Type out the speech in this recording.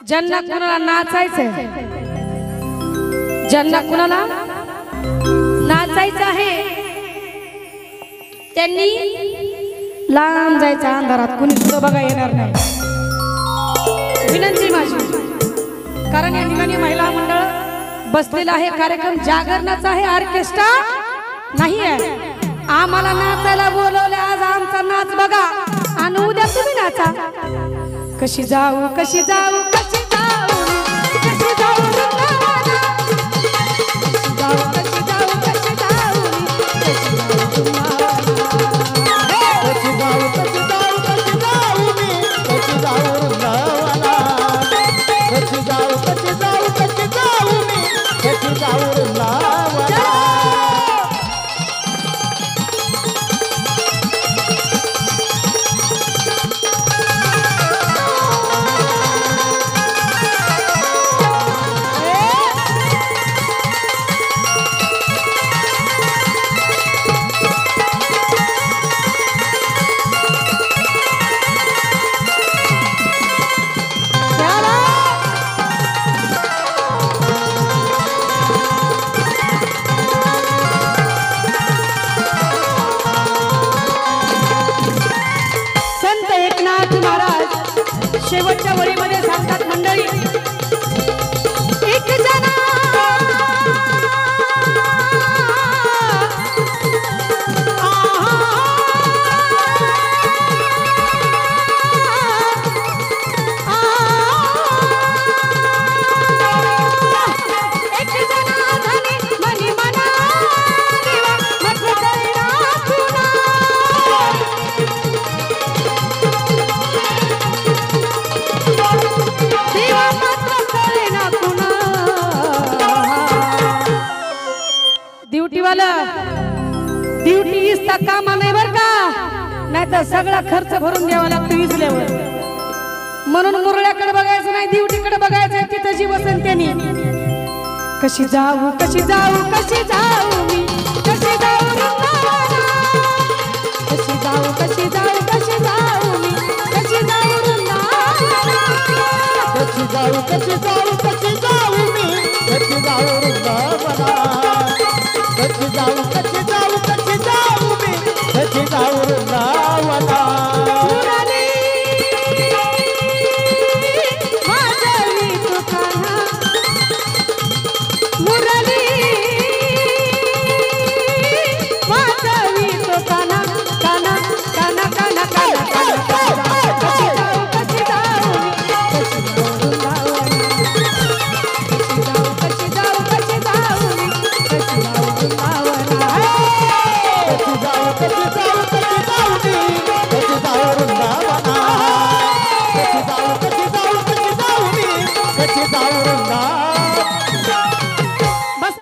ज्यांना कुणाला नाचायचंय, ज्यांना कुणाला नाचायचं आहे त्यांनी लांब जायचं अंधारात, कुणी सुद्धा बघा येणार नाही। विनंती माझी, कारण या ठिकाणी महिला मंडळ बसलेला आहे, कार्यक्रम जागरणाचा आहे, ऑर्केस्ट्रा नाही आहे। आम्हाला नाचायला बोलवले, आज आमचा नाच बघा आणि उद्या तुम्ही नाचा। कशी जाऊ कशी जाऊ कशी जाऊ कशी जाऊ वृंदावना, कशी जाऊ कशी जाऊ कशी जाऊ कशी जाऊ कशी जाऊ कशी जाऊ वृंदावना, कशी जाऊ कशी जाऊ कशी जाऊ कशी जाऊ वृंदावना। शेवटच्या वळीमध्ये सांगतात मंडळी, एक जना ड्युटी इसता कामा नाही बर का, नाहीतर सगळा खर्च भरून द्यावा लागतो विजल्यावर। म्हणून मुरळ्याकडे बघायचं नाही, ड्युटीकडे बघायचं, तिथं जी बसन त्याने। कशी जाऊ कशी जाऊ कशी जाऊ मी